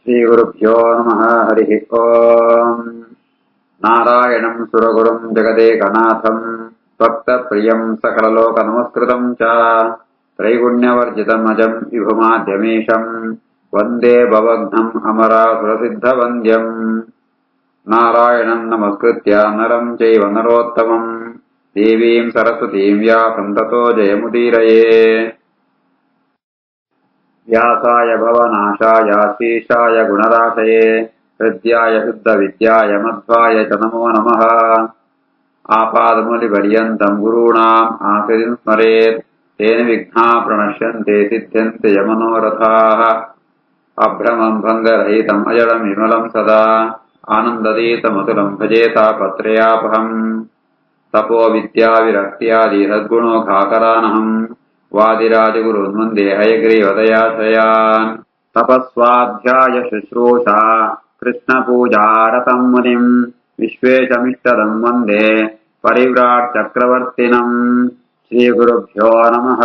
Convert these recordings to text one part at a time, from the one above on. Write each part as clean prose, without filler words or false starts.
श्रीगुरुभ्यो नमः। हरिः ओम्। नारायणं सुरगुरुं जगदेकनाथं भक्तप्रियं सकललोकनमस्कृतं च त्रैगुण्यवर्जितमजं विभुमाद्यमीशं वन्दे भवघ्नम् अमरासुरसिद्धवन्द्यम्। नारायणं नमस्कृत्य नरं चैव नरोत्तमं देवीं सरस्वतीं व्यासं ततो जयमुदीरये। व्यासाय भवनाशाय शीशाय गुणराशये हृद्याय शुद्धविद्याय मध्वाय च नमो नमः। आपादमूलिपर्यन्तं गुरूणाम् आकृतिं स्मरेत् तेन विघ्नाः प्रणश्यन्ते सिद्ध्यन्ते मनोरथाः। अभ्रमं भङ्गरहितम् अजडं विमलं सदा आनन्दतीतमतुलं भजे तापत्रयापहम्। तपो विद्या विरक्त्यादि सद्गुणोघाकरानहम् वादिराजगुरून् वन्दे हयग्रीवदयाश्रयान्। तपस्वाध्याय शुश्रूषा कृष्णपूजारतं मुनिम् विश्वेशमिष्टदं वन्दे परिव्राट् चक्रवर्तिनम्। श्रीगुरुभ्यो नमः।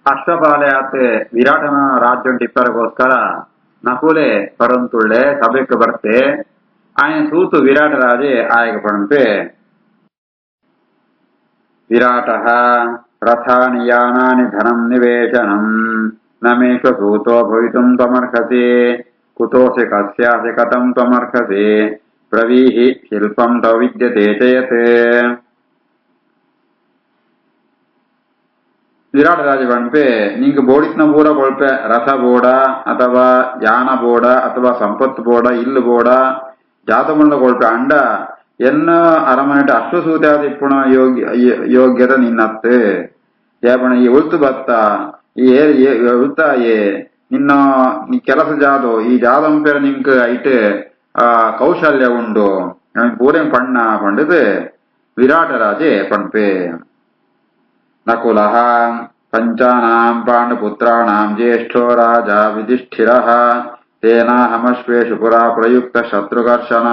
ಅಶ್ವಪಾಲಯಾತ್ ವಿರಾಟನ ರಾಜ್ಯ ಟಿಪ್ಪರಿಗೋಸ್ಕರ ನಕುಲೆ ಪರಂತುಳ್ಳೆ ಸಭೆಗೆ ಬರ್ತೆ ఆయన సూతు విరాట రాజే ఆయక పడంపే విరాటః రథాని యానాని ధనం నివేశనం నమేషు సూతో భవితుం త్వమర్హసి కుతోసి కస్యాసి కథం త్వమర్హసి బ్రవీహి శిల్పం తవ విద్యతే చయత్. ವಿರಾಟ ರಾಜ ಪಂಪೆ ನಿಂಗೆ ಬೋಡಿತ್ನ ಬೋಡ ಕೊಳ್ಪೆ ರಥ ಬೋಡ ಅಥವಾ ಯಾನ ಬೋಡ ಅಥವಾ ಸಂಪತ್ತು ಬೋಡ ಇಲ್ಲು ಬೋಡ ಜಾತಮುಳ್ಳ ಕೊಳ್ಪೆ ಅಂಡ ಎನ್ನ ಅರಮನೆಟ ಅಶ್ವಸೂತಾದ ಇಪ್ಪುಣ ಯೋಗ್ಯത ನಿನ್ನತ್ತೆ ಯಾಪಣ ಈ ಉಳ್ತು ಬತ್ತ ಈ ಉಳ್ತಾಯೇ ನಿನ್ನ ನೀ ಕೆಲಸ ಜಾದೋ ಈ ಜಾದಂಪೆರ ನಿಂಕ್ ಐಟ್ ಕೌಶಲ್ಯ ಉಂಡು ಪೂರೆ ಪಣ್ಣ ಪಂಡದು ವಿರಾಟ ರಾಜೆ ಪಂಪೆ. ನಕುಲಃ ಪಂಚಾನಾಂ ಪಾಂಡುಪುತ್ರಾಣಾಂ ಜ್ಯೇಷ್ಠೋ ರಾಜ ಯುಧಿಷ್ಠಿರಃ ತೇನಾಹಮಶ್ವೇಷು ಪುರಾ ಪ್ರಯುಕ್ತ ಶತ್ರುಘರ್ಷಣ.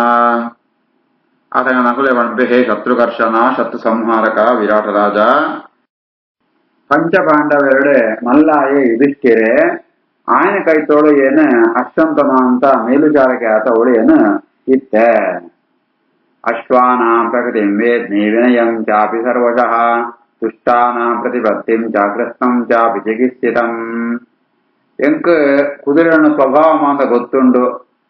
ಆತನ ನಕುಲೆ ಪಂಪೆ ಹೇ ಶತ್ರುಘರ್ಷಣ ಶತ್ರು ಸಂಹಾರಕ ವಿರಾಟ ರಾಜ ಪಂಚಪಾಂಡವೆರಡೆ ಮಲ್ಲಾಯೇ ಯುಧಿಷ್ಠಿರೆ ಆಯನ ಕೈತೋಳು ಏನು ಅಶ್ವಂತಮ ಅಂತ ಮೇಲುಚಾರಕ್ಕೆ ಆತ ಒಳೆಯನು ಇತ್ತೆ. ಅಶ್ವಾನಾಂ ಪ್ರಕೃತಿಂ ವೇದ್ಮಿ ವಿನಯಂ ಚಾಪಿ ಸರ್ವಶಃ துஷ்டானாம் பிரதிபத்திம் ಜಾಗೃತಂ ಚಾಪಿ ಚಿಕಿತ್ಸಿತಂ. ಎಂಕ್ ಕುದುರೆನ ಸ್ವಭಾವ ಅಂತ ಗೊತ್ತುಂಡು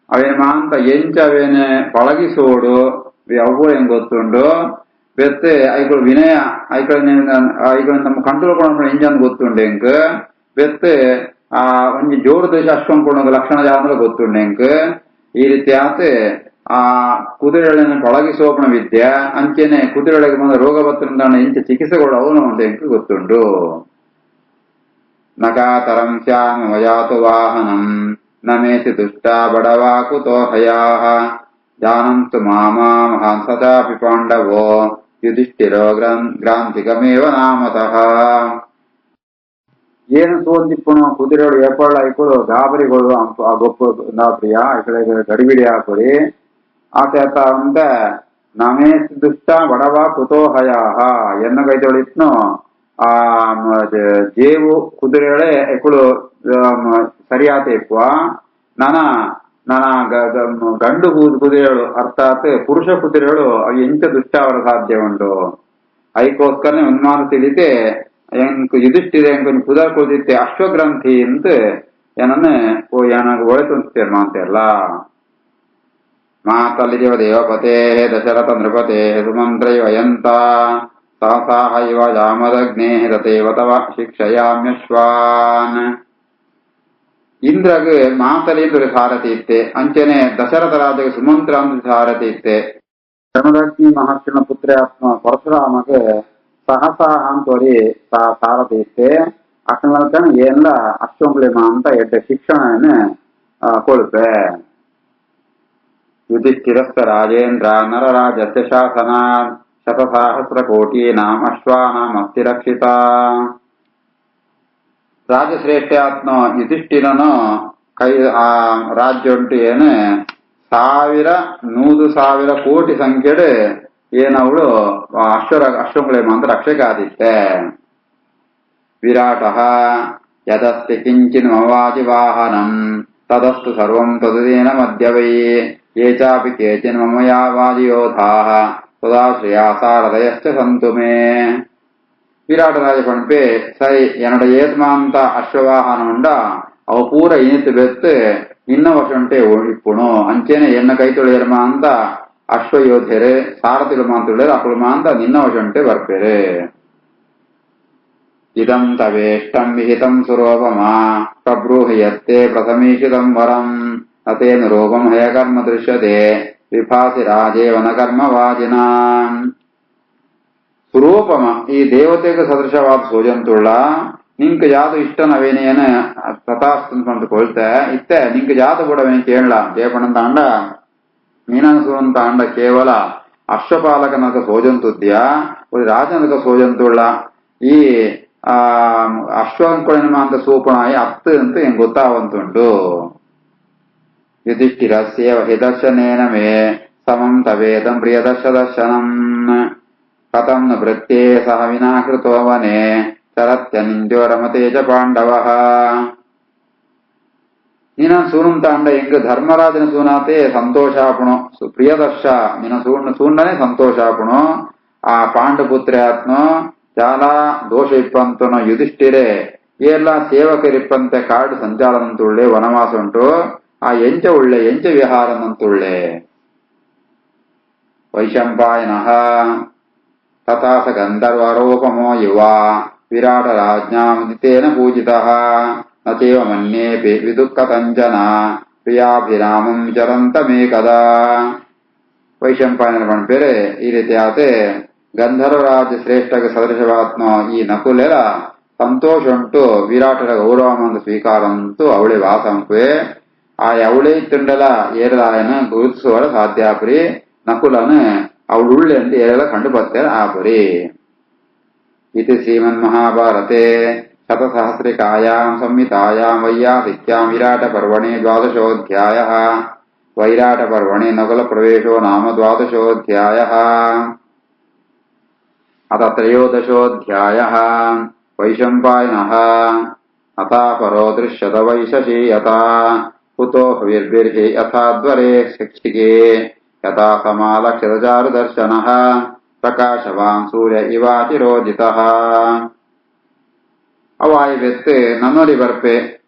ಅವೇನ ಮಾಂತ ಎಂಚ ಅವೇನ ಪಳಗಿಸೋಡು ಅವು ಹೆಂಗ್ ಗೊತ್ತುಂಡು ಬೆತ್ತೆ ಐಗಳು ವಿನಯ ಐಗಳು ನಮ್ಮ ಕಂಟ್ರೋಲ್ ಕೊಡೋ ಎಂಜನ್ ಗೊತ್ತುಂಡು ಎಂಕ್ ಬೆತ್ತೆ ಒಂಜಿ ಜೋರು ದೇಶ ಅಶ್ವಂ ಕೊಡೋ ಲಕ್ಷಣ ಜಾಗ ಗೊತ್ತುಂಡು ಎಂಕ್. ಈ ರೀತಿ ಆತ ಆ ಕುದುರೆಗಳನ್ನು ಪಳಗಿಸೋಪಣ ವಿದ್ಯೆ ಅಂಚೆನೆ ಕುದುರೆಗಳಿಗೆ ಬಂದ ರೋಗ ಬರ್ತಂದ ಇಂಚ ಚಿಕಿತ್ಸೆಗಳು ಅವನು ಅಂತ ಎಂಕ್ ಗೊತ್ತುಂಡು. ನಕಾತರಂ ಸ್ಯಾಮ ವಯಾತು ವಾಹನಂ ನಮೇತಿ ದುಷ್ಟ ಬಡವಾ ಕುತೋ ಹಯಾಹ ಜಾನಂತು ಮಾಮಾ ಮಹಾಂಸಚಾಪಿ ಪಾಂಡವೋ ಯುಧಿಷ್ಠಿರೋ ಗ್ರಾಂಥಿಕಮೇವ ನಾಮತಃ. ಏನು ಸೋಲ್ದಿಪ್ಪುಣ ಕುದುರೆಗಳು ಏಪಳ್ಳ ಐಕಳು ಗಾಬರಿಗಳು ಆ ಗೊಪ್ಪ ಪ್ರಿಯ ಈ ಗಡಿಬಿಡಿ ಹಾಕೊಡಿ ಆತ ಅಂತ ನಮೇ ದುಷ್ಟ ಬಡವ ಕುತೋಹಯಾಹ ಎನ್ನ ಕೈತೊಳಿತ್ನು ಆ ಜೇವು ಕುದುರೆಗಳೇ ಎಕ್ಕಳು ಸರಿಯಾತ ಇಪ್ಪುವ ನನ ಗಂಡು ಕುದುರೆಗಳು ಅರ್ಥಾತ್ ಪುರುಷ ಕುದುರೆಗಳು ಅವು ಎಂಚ ದುಷ್ಟ ಅವರ ಸಾಧ್ಯ ಉಂಟು ಐಕೋಸ್ಕರನೇ ಉನ್ಮಾನ ತಿಳಿತೆ ಎಂಕ್ ಯುಧಿಷ್ಠಿರೆ ಎಂಕೊಂದು ಕುದುರೆ ಕೊದಿತ್ತೆ ಅಶ್ವಗ್ರಂಥಿ ಅಂತ ಏನನ್ನ ಏನಾಗ ಒಳೆತು ಅನ್ಸ್ತೇರ್ ಮಾಂತೆಲ್ಲ. ಮಾತಲ್ಲಿದೇವ ದೇವಪತೆ ದಶರಥ ನೃಪತೆ ಸುಮಂತ್ರಯವಯಂತ ಸಾಸಾಹೈವ ಜಾಮದಗ್ನೇ ತಥೈವ ತವ ಶಿಕ್ಷಯಾಮ್ಯಶ್ವಾನ್. ಇಂದ್ರಗ್ ಮಾತಲಿ ಅಂತ ಸಾರಥಿ ಇತ್ತೆ ಅಂಚೆನೆ ದಶರಥ ರಾಜಗೆ ಸುಮಂತ್ರ ಅಂತ ಸಾರಥಿ ಇತ್ತೆ. ಜಮದಗ್ನಿ ಮಹರ್ಷಿನ ಪುತ್ರ ಆತ್ಮ ಪರಶುರಾಮಗೆ ಸಹಸಾಹ ಅಂತೋರಿ ಸಾರಥಿ ಇತ್ತೆ. ಅಷ್ಟಮಲ್ಕನ ಏನ್ಲ ಅಷ್ಟೊಂಗ್ಲಿಮ ಅಂತ ಎಡ್ಡ ಶಿಕ್ಷಣ ಕೊಳ್ಪೆ. ಯುಧಿಷ್ಠಿರಸ್ಥ ರಾಜೇಂದ್ರ ನರರಾಜಸ್ಯ ಶಾಸನಾತ್ ಶತಸಹಸ್ರ ಕೋಟೀನಾಂ ಅಶ್ವಾನಾಂ ಅಸ್ತಿ ರಕ್ಷಿತ. ರಾಜಶ್ರೇಷ್ಠ ಆತ್ಮ ಯುಧಿಷ್ಠಿರನು ಕೈ ಆ ರಾಜ್ಯ ಉಂಟು ಏನು 100,000 ಕೋಟಿ ಸಂಖ್ಯೆಡೆ ಏನವಳು ಅಶ್ವಂಗ್ಲೇಮ ಅಂತ ರಕ್ಷಕ ಆದಿತ್ತೆ. ವಿರಾಟಃ ಯದಸ್ತಿ ಕಿಂಚಿನ್ ಮಮವಾಜಿವಾಹನಂ ತದಸ್ತು ಸರ್ವಂ ತದುದೇನ ಮಧ್ಯವೈ ಯೇ ಚಾಪಿ ಕೇಚಿನ್ ಮಮಯಾವಾಜಿಯೋಧಾಃ ததாஸ்ரயா சாரதயச்ச சந்துமே. விராட்டராஜ பண்பே சரி என்னுடைய ஏத்மாந்த அஸ்வவாகனம் உண்டா அவ பூர இனித்து பெத்து இன்ன வருஷಂಟೆ ಇಪ್ಪುಣು ಅಂಚೆನೆ ಎನ್ನ ಕೈ ತೊಳೆಯರ್ಮ ಅಂತ ಅಶ್ವಯೋಧೆರೆ ಸಾರಥಿಗಳು ಮಾತುಳ್ಳೇರು ಅಕ್ಕಳು ಅಂತ ನಿನ್ನ ವರ್ಷಂಟೆ ಬರ್ಪೇರೆ. ಇದಂ ತವೇಷ್ಟಂ ವಿಹಿತಂ ಸುರೋಪಮ ಪ್ರಬ್ರೂಹಿ ಯತ್ತೆ ಪ್ರಥಮೀಷಿತಂ ವರಂ ಅತೇನು ರೋಗಂ ಹಯಕರ್ಮ ದೃಶ್ಯತೆ ವಿಭಾಸಿ ರಾಜೇ ವನಕರ್ಮವಾಜಿನ. ಸುರೂಪಮ ಈ ದೇವತೆಗೆ ಸದೃಶವಾದ ಸೋಜಂತುಳ್ಳ ನಿಂಕ ಯಾವುದು ಇಷ್ಟ ನವೇನೇನ ತಥಾಸ್ತು ಕೊಳ್ತೆ ಇತ್ತೆ ನಿಂಕ ಯಾವುದು ಬುಡವೇನೆ ಕೇಳಲ ಜಯಪಣಂತ ಅಂಡ ಮೀನಾಸುರಂತ ಅಂಡ ಕೇವಲ ಅಶ್ವಪಾಲಕನಕ ಸೋಜಂತುದ್ಯಾ ಒಂದು ರಾಜನಕ ಸೋಜಂತುಳ್ಳ ಈ ಅಶ್ವಕೊಳಿನ ಅಂತ ಸೂಪಣಾಯಿ ಅತ್ತು ಅಂತ ಹೆಂಗ್ ಗೊತ್ತಾವಂತುಂಟು. ಯುಧಿಷ್ಠಿರಸ್ಯೇವ ಹಿ ದರ್ಶನೇನ ಮೇ ಸಮಂ ತವೇದಂ ಪ್ರಿಯದರ್ಶ ದರ್ಶನಂ ಕಥಂ ನ ಭೃತ್ಯೇ ಸಹ ವಿನಾ ಕೃತೋ ವನೆ ಚರತ್ಯ ನಿಂದ್ಯೋ ರಮತೆ ಚ ಪಾಂಡವಃ. ನಿನ್ನ ಸೂನುಂತ ಅಂಡ ಹೆಂಗ್ ಧರ್ಮರಾಜನ ಸೂನಾತೆ ಸಂತೋಷಾಪುಣು ಪ್ರಿಯದರ್ಶ ನಿನ್ನ ಸೂಂಡನೆ ಸಂತೋಷಾಪುಣು ಆ ಪಾಂಡಪುತ್ರ್ಯಾತ್ನು చాలా ದೋಷ ಇಪ್ಪಂತನು ಯುಧಿಷ್ಠಿರೆ ಎಲ್ಲ ಸೇವಕರಿಪ್ಪಂತೆ ಕಾಡು ಸಂಚಾಲನಂತುಳ್ಳೆ ವನವಾಸ ಉಂಟು ಆ ಎಂಚ ಉಳ್ಳೆ ಎಂಚ ವಿಹಾರನಂತುಳ್ಳೆ. ವೈಶಂಪಾಯನಃ ತಥಾಸ ಗಂಧರ್ವರೋಪಮೋ ಯುವ ವಿರಾಟ ರಾಜ್ಞಾಮದಿತೇನ ಪೂಜಿತಃ ನ ಚೇವ ಮನ್ಯೇಪಿ ವಿದುಃಖತಂಜನ ಪ್ರಿಯಾಭಿರಾಮಂ ಚರಂತಮೇಕದಾ. ವೈಶಂಪಾಯನ ಪಂಪೇರೆ ಈ ರೀತಿ ಆತೆ ಗಂಧರ್ವರಾಜ ಶ್ರೇಷ್ಠಗ ಸದೃಶವಾತ್ಮ ಈ ನಕುಲೆರ ಸಂತೋಷ ಉಂಟು ವಿರಾಟರ ಗೌರವಮಂದ ಸ್ವೀಕಾರಂತು ಅವಳೆ ವಾಸಂಪೆ ಆ ಅವಳೆ ತುಂಡಲ ಏರಲಾಯನ ಗುರುತಿಸುವರ ಸಾಧ್ಯಾಪುರಿ ನಕುಲನ ಅವಳುಳ್ಳೆ ಅಂತ ಏರೆಲ್ಲ ಕಂಡು ಬರ್ತೇನೆ ಆಪುರಿ. ಇತಿ ಶ್ರೀಮನ್ ಮಹಾಭಾರತೆ ಶತಸಹಸ್ರಿಕಾಯಾಂ ಸಂಹಿತಾಯಾಂ ವೈಯಾಸಿಕ್ಯಾಂ ವಿರಾಟ ಪರ್ವಣಿ ದ್ವಾದಶೋಧ್ಯಾಯಃ. ವೈರಾಟ ಪರ್ವಣಿ ನಕುಲ ಪ್ರವೇಶೋ ನಾಮ ದ್ವಾದಶೋಧ್ಯಾಯಃ. ಅಥ ತ್ರಯೋದಶೋಧ್ಯಾಯಃ. ವೈಶಂಪಾಯನಃ ಅಥಾಪರೋ ದೃಶ್ಯತ ವೈಶಸಿ ಯಥಾ ಕುತೋ ಹವಿರ್ಭಿರ್ಹಿ ಯಥಾದ್ವರೆ ಶಿಕ್ಷಿಗೆ ಯಥಾ ಸಮಾಲಕ್ಷ್ಯತ ಚಾರುದರ್ಶನಃ ಪ್ರಕಾಶವಾನ್ ಸೂರ್ಯ ಇವಾತಿರೋಜಿತಃ. ಅವಾಯಿ ಬೆತ್ತು ನನ್ನೊಡಿ ಬರ್ಪೆ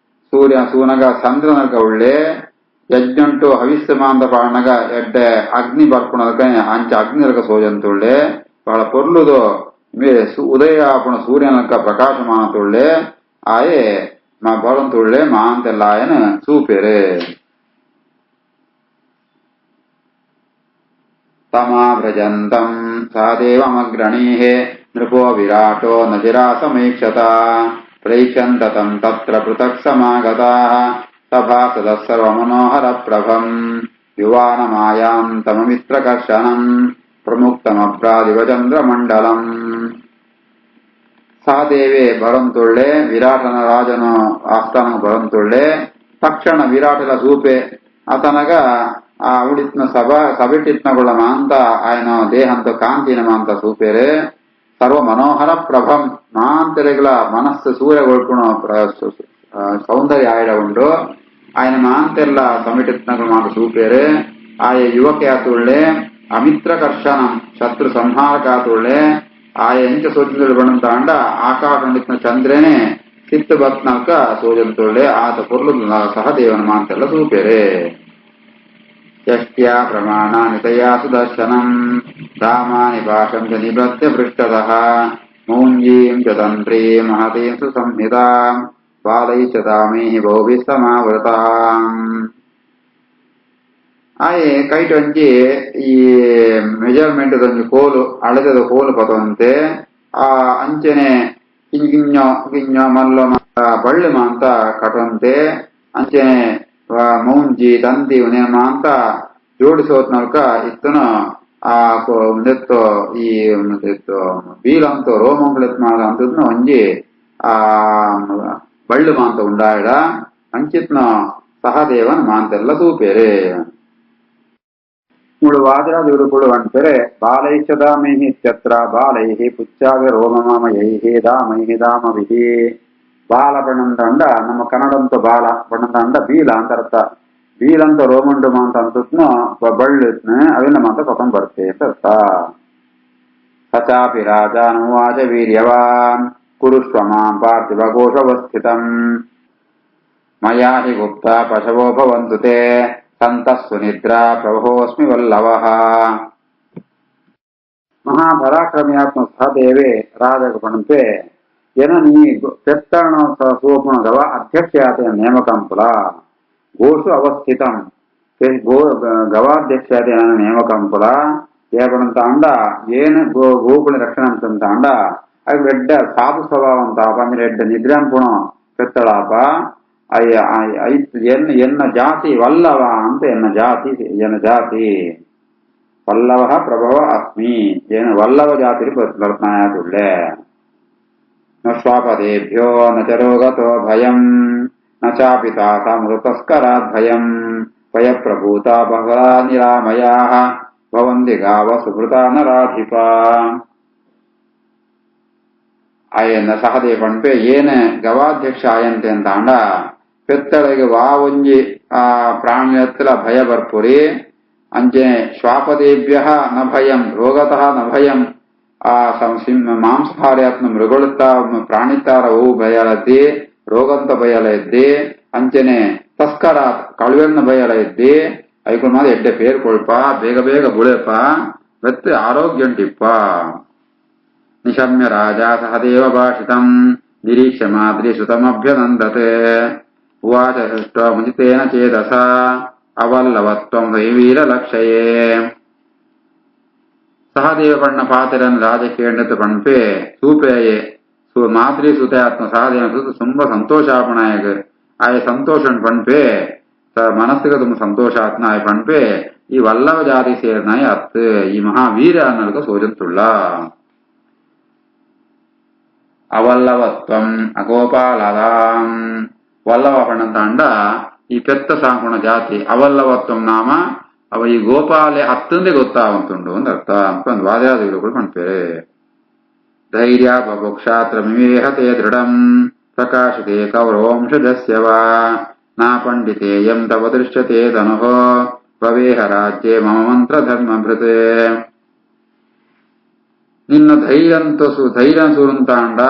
ಸೂರ್ಯ ಸೂನಗ ಚಂದ್ರನಗ ಉಳ್ಳೆ ಯಜ್ಞುಂಟು ಹವಿಸ್ಸು ಮಾಂದ ಪಾಣಗ ಎಡ್ಡೆ ಅಗ್ನಿ ಬರ್ಪುಣದಕ ಅಂಚ ಅಗ್ನಿರಕ ಸೋಜಂತುಳ್ಳೆ ಬಹಳ ಪೊರ್ಲುದು ಉದಯ ಆಪುಣ ಸೂರ್ಯನಕ ಪ್ರಕಾಶಮಾನತುಳ್ಳೆ ಆಯೆ ಮಾ ಬರಂತುಳ್ಳೆ ಮಾಂತೆಲ್ಲ ಆಯನ ಸೂಪೆರೆ. ತಮಾಭ್ರಜಂತಂ ಸಾ ದೇವಮಗ್ರಣೀಹೆ ನೃಪೋ ವಿರಾಟೋ ನಜಿರಾ ಸಮೀಕ್ಷತ ಪ್ರೈಕ್ಷಂತ ತಂ ತತ್ರ ಪೃಥಕ್ ಸಮಾಗತಾಃ ಸಭಾಸದಃ ಸರ್ವಮನೋಹರ ಪ್ರಭಂ ಯುವಾನ ಮಾಯಾಂ ತಮಮಿತ್ರಕರ್ಷಣಂ ಪ್ರಮುಕ್ತಮಭ್ರಾದಿವ ಚಂದ್ರಮಂಡಲಂ. ಸಹದೇವೆ ಬರಂತುಳ್ಳೆ ವಿರಾಟನ ರಾಜನು ಆಸ್ಥಾನ ಬರಂತುಳ್ಳೆ ತಕ್ಷಣ ವಿರಾಟಲ ಸೂಪೆ ಆತನಗ ಆ ಉಳಿತ್ನ ಸಬಿಟ್ಟಿತ್ನಗುಳ ಮಾಂತ ఆయన ದೇಹಂತ ಕಾಂತಿನ ಮಾಂತ ಸೂಪೇರೆ ಸರ್ವ ಮನೋಹರ ಪ್ರಭಂ ಮಾಂತೆರೆಗಳ ಮನಸ್ಸು ಸೂರ್ಯಗೊಳ್ಪುಣ ಸೌಂದರ್ಯ ಆಯ್ಡ ಉಂಡು ఆయన ಮಾಂತೆಲ್ಲ ಸಮಿಟಿತ್ನಗಳು ಮಾಂತ ಸೂಪೇರೆ ಆಯ ಯುವಕೆ ಆತುಳ್ಳೆ ಅಮಿತ್ರ ಕರ್ಷಣಂ ಶತ್ರು ಸಂಹಾರಕಾತುಳ್ಳೆ ಆಯ ಎಂಚ ಸೋಜಂತುಳ್ಳೆ ಬಣಂತ ಅಂಡ ಆಕಾಶ ಚಂದ್ರನೇ ಸಿತ್ತು ಬತ್ನಾಲ್ಕ ಸೋಜಂತುಳ್ಳೆ ಆತ ಪೊರ್ಲು ಸಹದೇವನ ಮಾಂತೆಲ್ಲ ಸೂಪೇರೆ. ಯಷ್ಟ್ಯಾ ಪ್ರಮಾಣಾನಿ ತಯಾ ಸುದರ್ಶನಂ ರಾಮಾನಿ ಭಾಷಂ ಚ ನಿಭೃತ್ಯ ಪೃಷ್ಠತಃ ಮೌಂಜೀಂ ಚ ತಂತ್ರೀಂ ಮಹತೀಂ ಸುಸಂಹಿತಾಂ ಬಾಲೈ ಚ ತಾಮೀಹಿ ಬಹುಭಿಃ ಸಮಾವೃತಾಂ. ಆಯೆ ಕೈಟೊಂಜಿ ಈ ಮೆಜರ್ಮೆಂಟ್ ದೊಂಜಿ ಕೋಲು ಅಳತೆದ ಕೋಲು ಪತವಂತೆ ಆ ಅಂಚನೆ ಕಿಂಜ ಕಿಂಜ ಮಲ್ಲ ಬಳ್ಳಿ ಮಾಂತ ಕಟವಂತೆ ಅಂಚನೆ ಮೌಂಜಿ ತಂತಿ ಉನೇಮ ಅಂತ ಜೋಡಿಸೋತ್ನಲ್ಕ ಇತ್ತನ ಆ ಒಂದೆತ್ತು ಈ ಬೀಲಂತು ರೋಮಂಗಳತ್ ಮಾಡ ಅಂತದ್ನ ಒಂಜಿ ಆ ಬಳ್ಳಿ ಮಾಂತ ಉಂಡಾಯಿಡ ಅಂಚಿತ್ನ ಸಹದೇವನ ಮಾಂತೆಲ್ಲ ಸೂಪೇರೆ. ಮೂಳು ವಾದಿರಾದಿಗಳು ಕೂಡ ಅಂತಾರೆ ಬಾಲೈಶ್ಚದಾಮೈಹಿ ಇತ್ಯತ್ರ ಬಾಲೈಹಿ ಪುಚ್ಚಾಗ ರೋಮಮಾಮಯೈಹಿ ದಾಮೈಹಿ ದಾಮಭಿಹಿ ಬಾಲ ಬಣ್ಣದ ಅಂಡ ನಮ್ಮ ಕನ್ನಡಂತ ಬಾಲ ಬಣ್ಣದ ಅಂಡ ಬೀಲ ಅಂತ ಅರ್ಥ. ಬೀಲಂತ ರೋಮಂಡು ಮಾಂತ ಅಂತೂ ಬಳ್ಳಿತ್ನ ಅವಿನ ಮಾತ ಕೊತಂ ಬರುತ್ತೆ ಅಂತ ಅರ್ಥ. ಸಚಾಪಿ ರಾಜಾನುವಾಚ ವೀರ್ಯವಾನ್ ಕುರುಷ್ವ ಮಾಂ ಪಾರ್ಥಿವ ಘೋಷವಸ್ಥಿತಂ ಮಯಾ ಹಿ ಗುಪ್ತ ಪಶವೋ ಭವಂತು ತೇ ಸಂತಸ್ಸು ನಿದ್ರಾ ಪ್ರಭೋಸ್ಮಿ ವಲ್ಲವಃ. ಮಹಾಪರಾಕ್ರಮಿಯಾತ್ಮ ಸಹದೇವೆ ರಾಜಗ ಪಣಂಪೆ ಎನ ನೀ ಪೆತ್ತಣ ಸೋಪುಣಗವ ಅಧ್ಯಕ್ಷಯಾತೆಯ ನೇಮಕಂಪುಲ ಗೋಷು ಅವಸ್ಥಿತಂ ಗವಾಧ್ಯಕ್ಷಯಾತೆಯ ನೇಮಕಂಪುಲ ఏపడంత అండ ఏన గోకుల రక్షణ అంత అండ అవి రెడ్డ సాధు స్వభావం తాప రెడ్డ నిద్రాంపుణం పెత్తడాప ఎన్న జాతి వల్లవ అంత ఎన్న జాతి వల్లవ ప్రభవ అస్మి ఏన వల్లవ జాతి కల్పనాయాతుళ్ళే. స్వాపదేభ్యో నరోగతో భయం నాపి తాసామృతస్కరాద్ భయం భయ ప్రభూత బహుళా నిరామయా ಭವಂತಿ ಗಾವ ಸುಹೃತ ನರಾಧಿಪ. ಅಯ್ಯನ ಸಹದೇವ ಪಣಪೆ ಏನ ಗವಾಧ್ಯಕ್ಷ ಆಯಂತೆ ಅಂತ ಅಂಡ ಪೆತ್ತಳಿಗೆ ವಾವಂಜಿ ಪ್ರಾಣಿಯತ್ತಲ ಭಯ ಬರ್ಪುರಿ ಅಂಚೆ ಶ್ವಾಪದೇಭ್ಯ ನ ಭಯಂ ರೋಗತಃ ನ ಭಯಂ ಮಾಂಸಾಹಾರ್ಯಾತ್ಮ ಮೃಗಳುತ್ತಾ ಪ್ರಾಣಿತಾರ ಹೂ ಭಯಲದ್ದಿ ರೋಗಂತ ಭಯಲ ಇದ್ದಿ ಅಂಚನೆ ತಸ್ಕರಾತ್ ಕಳುವೆನ್ನ ಭಯಲ ಇದ್ದಿ ಐಕು ಮಾದ ಎಡ್ಡೆ ಪೇರು ಕೊಳ್ಪ ಬೇಗ ಬೇಗ ಬುಳೆಪ ವೆತ್ತು ಆರೋಗ್ಯಂಟಿಪ್ಪ. ನಿಶಮ್ಯ ರಾಜ ಸಹದೇವ ಭಾಷಿತಂ ನಿರೀಕ್ಷ ಮಾದ್ರಿ ಸುತಮಭ್ಯನಂದತೆ ಉವಾಚ ಸೃಷ್ಟ ಮುಜಿತೇನ ಚೇತಸ ಅವಲ್ಲವತ್ವಂ ವೈವೀರ ಲಕ್ಷಯೇ. ಸಹದೇವ ಪಣ್ಣ ಪಾತಿರನ್ ರಾಜ ಕೇಂದ್ರತ ಪಣ್ಪೆ ಸೂಪೇಯೇ ಮಾದ್ರಿ ಸುತಾತ್ಮ ಸಹದೇವ ಸುತ ತುಂಬ ಸಂತೋಷಾಪಣಾಯಕ ಆಯ ಸಂತೋಷನ್ ಪಣ್ಪೆ ಮನಸ್ಸಿಗೆ ತುಂಬ ಸಂತೋಷಾತ್ನ ಆಯ ಪಣ್ಪೆ ಈ ವಲ್ಲವ ಜಾತಿ ಸೇರ್ನಾಯ ಅತ್ ಈ ಮಹಾವೀರ ಅನ್ನಲ್ಗ ಸೋಜಂತುಳ್ಳ. ಅವಲ್ಲವತ್ವಂ ಅಗೋಪಾಲದಾಂ ವಲ್ಲವ ಪಣ್ಣಂತ ಅಂಡ ಈ ಪೆತ್ತ ಸಾಂಕುಣ ಜಾತಿ ಅವಲ್ಲವತ್ವಂ ನಾಮ ಅವ ಈ ಗೋಪಾಲೆ ಹತ್ತಂದೇ ಗೊತ್ತಾವಂತುಂಡು ಒಂದು ಅರ್ಥ ಅಂತ ಒಂದು ವಾದ್ಯಾದಿಗಳು ಪಣ್ಪೇರೆ. ಧೈರ್ಯ ಬಭುಕ್ಷಾತ್ರ ವಿವೇಹತೆ ದೃಢಂ ಪ್ರಕಾಶತೆ ಕೌರವಂಶಜಸ್ಯವ ನಾ ಪಂಡಿತೇಯಂ ತವ ದೃಶ್ಯತೆ ಧನುಃ ಭವೇಹ ರಾಜ್ಯೆ ಮಮ ಮಂತ್ರ ಧರ್ಮಭೃತೆ. ನಿನ್ನ ಧೈರ್ಯ ಸೂರಂತಾಂಡ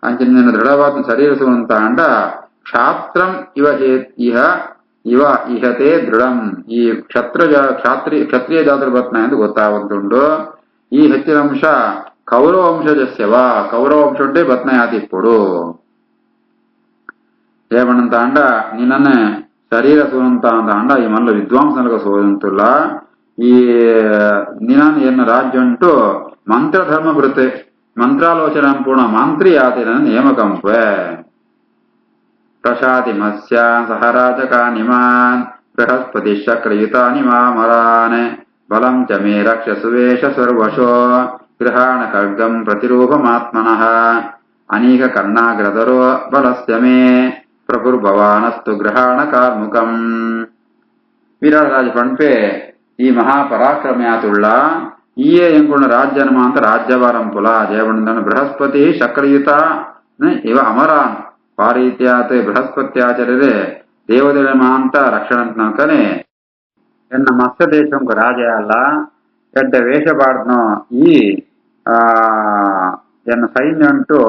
ಅಂಚೆ ನಿನ್ನ ದೃಢವಾದ ಶರೀರ ಸೂರಂತಾಂಡ ಕ್ಷಾತ್ರಂ ಇವ ಇಹತೆ ದೃಢಂ ಈ ಕ್ಷತ್ರಿಯ ಜಾತಿ ಬತ್ನ ಎಂದು ಗೊತ್ತಾಗುತ್ತುಂಡು. ಈ ಹೆಚ್ಚಿನ ಅಂಶ ಕೌರವಂಶಜಸ್ಯವ ಕೌರವಂಶುಂಟೆ ಬತ್ನ ಯಾತಿಪ್ಪುಡು ఏమనంత అండ నిన్న శరీర సూనంత అండ ఈ మళ్ళీ విద్వాంసనలుగా సోదంతుల ఈ నిన్న ఎన్న రాజ్యం అంటూ మంత్రధర్మ భృతే మంత్రాలోచన పూర్ణ మంత్రి ఆతిన నియమకంపే. ప్రసాది మత్స్య సహరాజకానిమాన్ బృహస్పతి శక్రయుతాని మామరాన్ బలం చ మే రక్ష సువేష సర్వశో గృహాణ ఖడ్గం ప్రతిరూపమాత్మనః అనేక కర్ణాగ్రధరో బలస్య మే ಪ್ರಭುರ್ಭವಾನಸ್ತು ಗ್ರಹಣ ಕಾರ್ಮುಕಂ. ವಿರಾಟರಾಜ ಪಣ್ಪೆ ಈ ಮಹಾಪರಾಕ್ರಮ್ಯಾತುಳ್ಳ ಈಯೇ ಎಂಕುಣ ರಾಜ್ಯನಮ ಅಂತ ರಾಜ್ಯವಾರಂಪುಲ ಜಯಬಂಧನ ಬೃಹಸ್ಪತಿ ಶಕ್ರಯುತ ಇವ ಅಮರಾನ್ ಪಾರೀತ್ಯಾತ್ ಬೃಹಸ್ಪತ್ಯಾಚರ್ಯರೆ ದೇವದೇವ ಅಂತ ರಕ್ಷಣಂತನಕನೆ ಎನ್ನ ಮತ್ಸ್ಯ ದೇಶಂ ರಾಜ ಅಲ್ಲ ಎಡ್ಡ ವೇಷಬಾರ್ದ್ನೋ ಈ ಎನ್ನ ಸೈನ್ಯ ಉಂಟು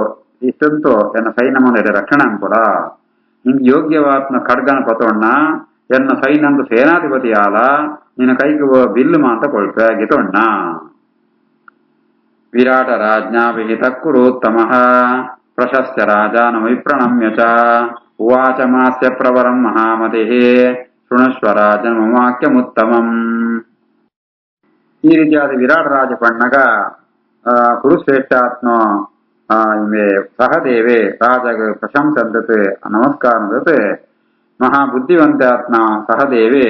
ಇಷ್ಟಂತೂ ಎನ್ನ ಸೈನ್ಯ ರಕ್ಷಣೆ ಅಂಪುಲ ನಿಂಗೆ ಯೋಗ್ಯವಾತ್ನ ಖಡ್ಗನ ಪತೊಣ್ಣ ಎನ್ನ ಸೈನ್ಯಂತ ಸೇನಾಧಿಪತಿ ಆಲ ನಿನ್ನ ಕೈಗೆ ಬಿಲ್ಲು ಮಾತ ಕೊಳ್ಪೆ ಗಿತೊಣ್ಣ. ವಿರಾಟ ರಾಜ್ಞಾ ವಿಹಿತ ಕುರುತ್ತಮಃ ಪ್ರಶಸ್ತ್ಯ ರಾಜಾನ ವಿಪ್ರಣಮ್ಯ ಚ ಉವಾಚ ಮಾಸ್ಯ ಪ್ರವರಂ ಮಹಾಮತಿಃ ಶೃಣಸ್ವ ರಾಜನ್ ಮಮಾಕ್ಯಮುತ್ತಮಂ. ಈ ರೀತಿಯಾದ ವಿರಾಟ ರಾಜ ಪಣ್ಣಗ ಕುರುಶ್ರೇಷ್ಠಾತ್ಮ ಸಹದೇವೆ ರಾಜಗ ಪ್ರಶಂಸಂದತೆ ನಮಸ್ಕಾರದತೆ ಮಹಾಬುದ್ಧಿವಂತಾತ್ಮ ಸಹದೇವೆ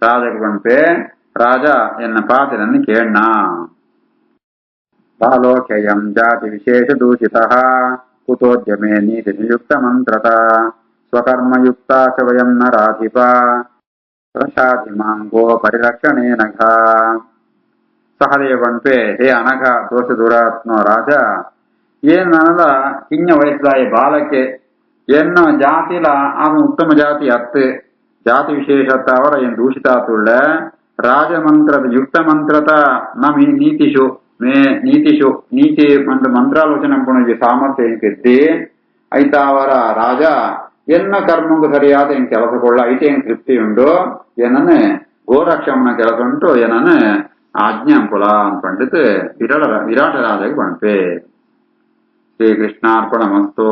ರಾಜಗ ಪಣ್ಪೆ ರಾಜ ಎನ್ನ ಪಾತಿರನ್ನು ಕೇಣ್ಣ. ಬಾಲೋಕ್ಯಯಂ ಜಾತಿ ವಿಶೇಷ ದೂಷಿತಃ ಕುತೋದ್ಯಮೇ ನೀತಿ ನಿಯುಕ್ತ ಮಂತ್ರತ ಸ್ವಕರ್ಮಯುಕ್ತ ಚ ವಯಂ ನರಾಧಿಪ ಪ್ರಸಾದಿ ಮಾಂಗೋ ಪರಿರಕ್ಷಣೇನಘ. ಸಹದೇವ ಪಣ್ಪೆ ಹೇ ಅನಘ ದೋಷ ದುರಾತ್ಮ ರಾಜ ಏನ್ ನನಲ ಕಿಂಜ ವಯಸ್ಸಾಯ ಬಾಲಕ್ಕೆ ಎನ್ನ ಜಾತಿಲ ಆమె ಉತ್ತಮ ಜಾತಿ ಅತ್ತು ಜಾತಿ ವಿಶೇಷತ ಅವರ ಏನು ದೂಷಿತಾತುಳ್ಳ ರಾಜಮಂತ್ರದ ಯುಕ್ತ ಮಂತ್ರತ ನಮಿ ನೀತಿಷು ಮೇ ನೀತಿಷು ನೀತಿ ಮಂತ್ರಾಲೋಚನೆ ಪುಣಜಿ ಸಾಮರ್ಥ್ಯ ಎಂಕಿದ್ದಿ ಐತ ಅವರ ರಾಜ ಎನ್ನ ಕರ್ಮಂಗು ಸರಿಯಾದ ಹೆಂಗ್ ಕೆಲಸ ಕೊಳ್ಳ ಐತೆ ಹೆಂಗ್ ತೃಪ್ತಿ ಉಂಡು ಏನನ್ನೇ ಗೋರಕ್ಷಮನ ಕೆಲಸ ಉಂಟು ಏನನ್ನೇ ಆಜ್ಞಾಂಪುಲ ಅನ್ಪಂಡಿತು ವಿರಾಟ ರಾಜಗೆ ಪಂಪೆ ಶ್ರೀಕೃಷ್ಣಾರ್ಪಣಮಸ್ತು.